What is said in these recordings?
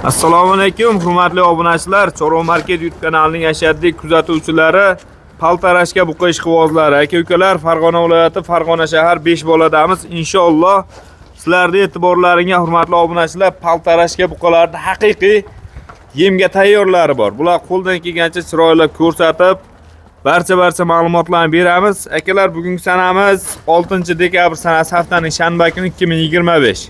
Assalomu alaykum, hurmatli obunachilar. Chorva Market YouTube kanalining ashaddiy kuzatuvchilari, paltarashga buqa ishqibozlari, aka-ukalar, Farg'ona viloyati, Farg'ona shahar 5 boladamiz. Inshaalloh sizlarning e'tiborlaringizga hurmatli obunachilar, paltarashga buqalarda haqiqiy yemga tayyorlari bor. Bular qo'ldan kelgancha chiroyli ko'rsatib, barcha ma'lumotlarni beramiz. Akalar, bugungi sanamiz 6-dekabr sanasi, haftaning shanba kuni 2025.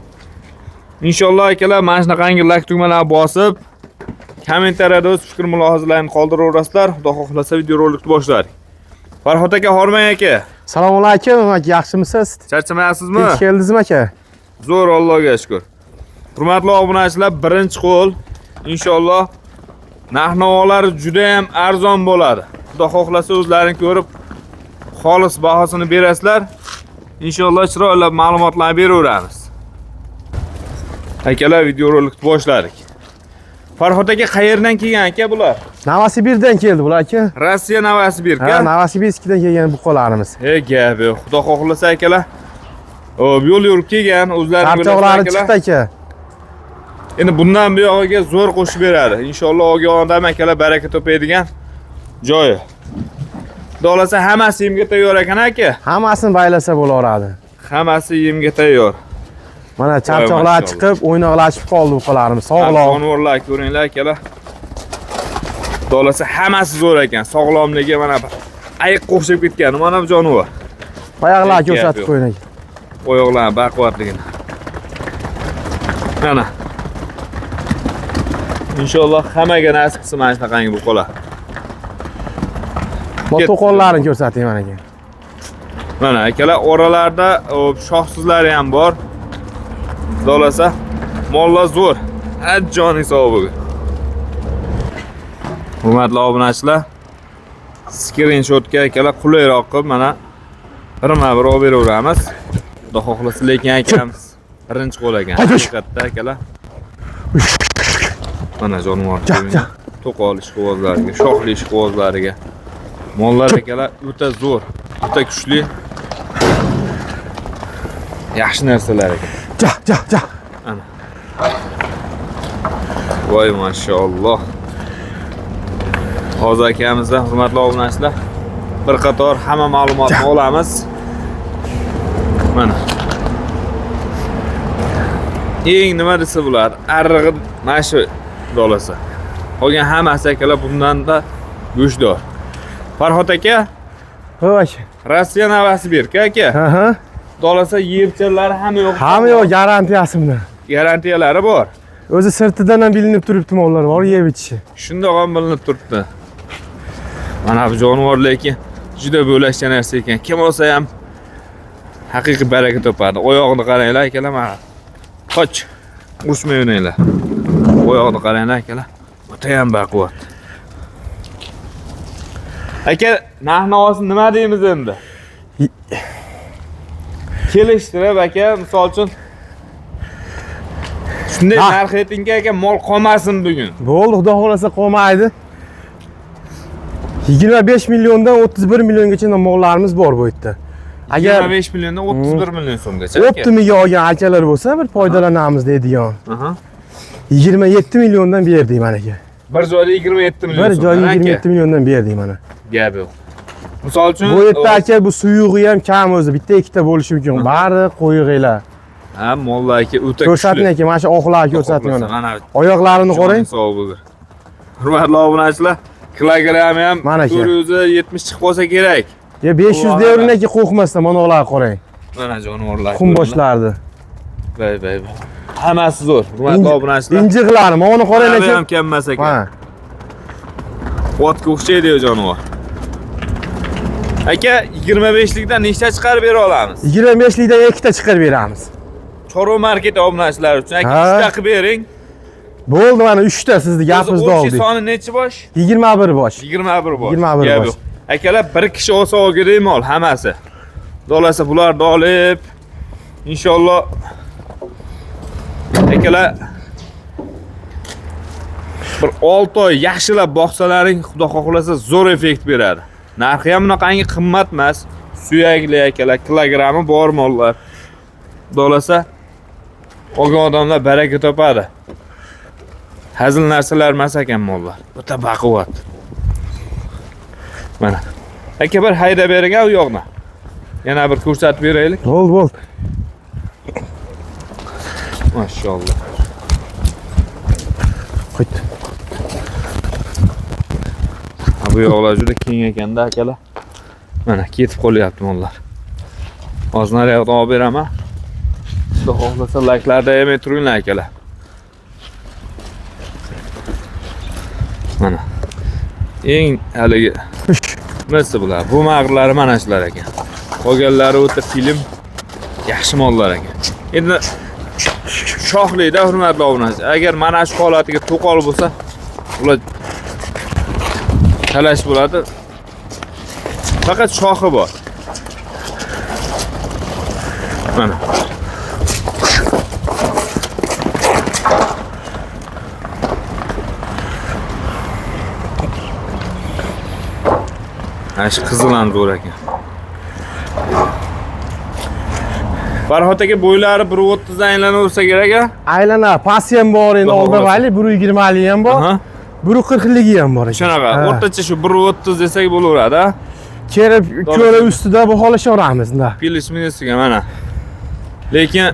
İnşallah akalar mana shunaqangi like tugmalarni bosib, kommentariyada o'z fikr mulohazalaringizni qoldiraverasizlar. Xudo xohlasa video rolikni boshlaylik. Farhod aka, Hormang aka. Assalomu alaykum aka, yaxshimisiz? Charchamayapsizmi? Kech keldingizmi aka? Zo'r, Allohga shukr. Hurmatli obunachilar, birinchi qo'l. Inshaalloh narx-navolar juda ham arzon bo'ladi. Xudo xohlasa o'zlaring ko'rib, xolis bahosini berasizlar. Inshaalloh chiroyli ma'lumotlarni beraveramiz. Akalar, video rolikni boshladik. Farhod aka, qayerdan kelgan aka bular? Novosibirdan keldi bular aka. Rossiya Novosibirga. Ha, Novosibirskdan kelgan buqalarimiz. Gap yo'q. Xudo xohlasa akalar, yo'l yurib kelgan, o'zlari Charchoqlari chiqdi aka. Endi bundan buyog'iga zo'r qo'shib beradi. Inshaalloh olgan odam akalar baraka topadigan joyi. Xudo hammasi yemga tayyor ekan aka. Hammasini baylasa bo'laveradi. Hammasi yemga tayyor. Mana charchoqlar chiqib, o'ynoqlashib qoldi buqalarimiz. Sog'lom. Jonivorlar ko'ringlar akalar. Xudo hammasi zo'r ekan. Sog'lomligi mana ayiq qo'shib ketgan. Mana bu jonivor. Oyoqlarni ko'rsatib qo'ying. Oyoqlar baquvvatligini. Mana. Inshaalloh hammaga nasib qilsin mana shunaqangi buqalar. To'qonlarni ko'rsating mana aka. Mana akalar, oralarda shoxsizlari ham bor. Xudo mollar zo'r. Ajjoning sog' bo'lsin. Hurmatli obunachilar, screenshotga akalar qulayroq qilib mana birma-bir olib beraveramiz. Xudo xohlasa, lekin akamiz birinchi qo'l ekan. Haqiqatda akalar. Mana jonivor to'qol ishqibozlariga, shoxli ishqibozlariga. Mollar akalar o'ta zo'r, o'ta kuchli. Yaxshi narsalar ekan. Ja. Ana. Voy maşallah. Hozir akamizdan hurmatli obunachilar, bir qator hamma ma'lumotni olamiz. Mana. Eng nima desa bo'ladi? Arrig'i mana shu dolasa. Qolgan hammasi akalar bundan-da go'shtdor. Farhod aka, Xo'sh. Rossiya Novosibirsk aka. Aha. Dolasa yerchalari hamma yo'q. Hamma yo'q, garantiyasi bilan. Garantiyalari bor. O'zi sirtidan ham bilinib turibdi mollar bor, yeb ichishi. Shundoq ham bilinib turibdi. Mana bu jonivor lekin juda bo'lashgan narsa ekan. Kim olsa ham haqiqiy baraka topadi. Oyog'ini qaranglar akalar, mana. Qoch. Urushmay o'ynanglar. Oyog'ini qaranglar akalar. O'ta ham baquvvat. Aka, narx-navosi nima deymiz endi? Kelishtirib aka, misol uchun shunday narx ayting aka, mol qolmasin bugun. Bo'ldi, xudo xolasa qolmaydi. 25 milliondan 31 milliongacha mollarimiz bor bu yerda. Agar 25 milliondan 31 million so'mgacha. Optimiga olgan akalar bo'lsa, bir foydalanamiz deydigan. 27 milliondan berdik mana aka. Bir joyda 27 million. Bir joyda 27 milliondan berdik mana. Gap yo'q. Misol uchun bu yerda aka bu suyug'i ham kam o'zi, bitta ikkita bo'lishi mumkin. Bari qo'yig'inglar. Ha, mollar aka o'ta kuchli. Ko'rsating aka, mana shu oqlarni ko'rsating mana. Oyoqlarini qarang. Sog' bo'lsin. Hurmatli obunachilar, kilogrammi ham 470 chiqib qolsa kerak. 500 €niki qo'rqmasdan mana ularni qarang. Mana jonivorlar. Qum boshlardi. Voy. Hammasi zo'r. Hurmatli obunachilar. Injiqlari, mana qarang aka. Ham kam emas ekan. Otga o'xshaydi jonivor. Aka, 25likdan nechta chiqarib bera olamiz? 25likdan ikkita chiqarib beramiz. Chorva Market obunachilari uchun aka, ikkita qilib bering. Bo'ldi, mana 3 ta sizni gapingizni oldik. Soni necha bosh? 21 bosh. 21 bosh. 21 bosh. Akalar, bir kishi olsa olgidek mol hammasi. Dolasa bularni olib, inshaalloh akalar bir 6 oy yaxshilab boqsalaring, xudo xohlasa zo'r effekt beradi. Narxi ham bunaqangi qimmat emas. Suyakli akalar, kilogrammi bor mollar. Dolasa olgan odamlar baraka topadi. hazil narsalar emas ekan mollar. O'ta baquvvat. Mana. Aka bir haydab bering u yoqni. Yana bir ko'rsatib beraylik. Bo'ldi. Maşallah. Qo'ydi. Bu yoqlar juda keng ekanda akalar. Mana ketib qolyapti mollar. Hozir naryoqdan olib beraman. Xudo xohlasa layklarda yemay turinglar akalar. Mana. Eng haligi nasi bular? Bu mag'rlari mana shular ekan. Qolganlari o'ta film yaxshi mollar ekan. Endi shoxlida hurmatli obunachi. Agar mana shu holatiga to'qol bo'lsa, ular talash bo'ladi. Faqat shoxi bor. Mana. Ash qizilan zo'r ekan. Farhod aka bo'ylari 1.30 dan aylanaversa kerak-a? Aylana, pasi ham bor, endi oldavali 1.20 ham bor. 1.40 ham bor ekan. Shunaqa, o'rtacha shu 1.30 desak bo'laveradi-a? Kelib ko'ra ustida baholashaveramiz. Pilish-minisiga mana. Lekin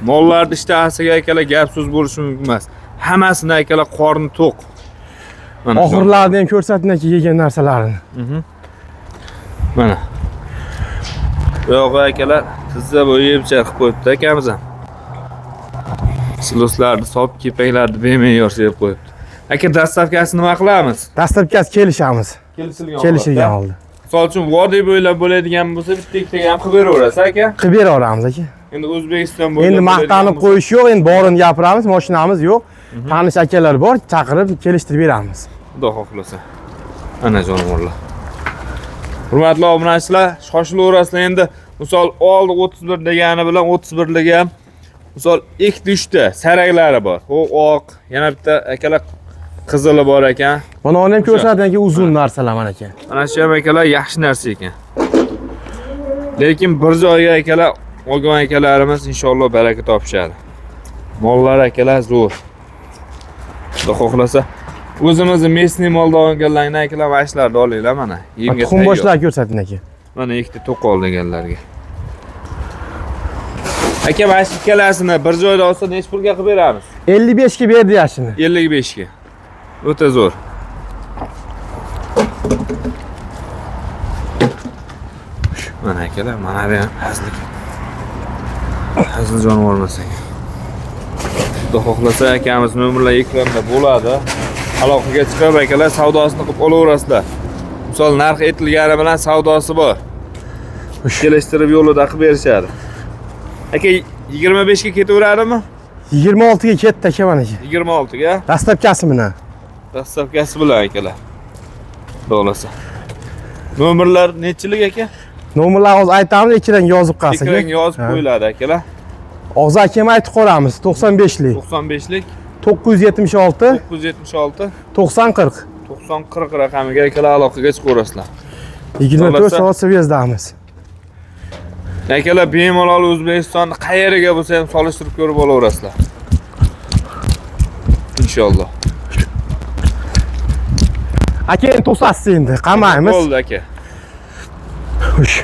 mollarning ishtahasiga akalar gap so'z bo'lishi mumkin emas. Hammasini akalar qorni to'q. Mana oxirlarni ham ko'rsatingki yegan narsalarini. Mana. Yo'q akalar, tizza bo'yibcha qilib qo'yibdi akamiz ham. Siloslarni sop kepaklarni beme'yor sepib qo'yibdi. Aka, dastavkasini nima qilamiz? Dastavkasi kelishamiz. Kelishilgan oldi. Misol uchun vodiy bo'ylab bo'ladigan bo'lsa, bitta-ikkita ham qilib beraverasiz aka. Qilib beraveramiz aka. Endi O'zbekiston bo'ylab endi maqtanib qo'yish yo'q, endi borini gapiramiz, mashinamiz yo'q. Tanish akalar bor, chaqirib kelishtirib beramiz. Xudo xohlasa. Ana jonivorlar. Hurmatli obunachilar, shoshilaverasizlar endi. Misol oldi 31 degani bilan 31ligi ham misol ikkita uchta saraklari bor. Oq, yana bitta akalar qizili bor ekan. Mana uni ham ko'rsatingki uzun narsalar mana ekan. Mana shu ham akalar yaxshi narsa ekan. Lekin bir joyga akalar olgan akalarimiz inshaalloh baraka topishadi. Mollar akalar zo'r. Xudo xohlasa o'zimizni mesni molda olganlarni akalar vashlarni olinglar mana. Yemga tuxum boshlar ko'rsating aka. Mana ikkita to'qol deganlarga. Aka, mana shu ikkalasini bir joyda olsa nech pulga qilib beramiz? 55 ga berdi yashini. 55 ga. O'ta zo'r. Mana akalar, mana bu ham hazlik. Hazil jonivor emas ekan. Xudo xohlasa akamiz nomerlar ekranda bo'ladi. Aloqaga chiqib akalar savdosini qilib olaverasizlar. Misol narx aytilgani bilan savdosi bor. Kelishtirib yo'lida qilib berishadi. Aka, 25 ga ketaveradimi? 26 ga ketdi aka mana aka. 26 ga? Dastavkasi bilan. Dastavkasi bilan akalar. Xohlasa. Nomerlar nechilik aka? Nomerlarni hozir aytamiz, ichidan yozib qolsak. Ichidan yozib qo'yiladi akalar. Hozir akam aytib qo'yamiz, 95lik. 95lik 976 976 9040. 9040 raqamiga akalar aloqaga chiqaverasizlar. 24 soat sviyazdamiz. Akalar bemalol O'zbekistonning qayeriga bo'lsa ham solishtirib ko'rib olaverasizlar. Inshaalloh. Aka, endi to'sasiz endi, qamaymiz. Bo'ldi aka. Xush.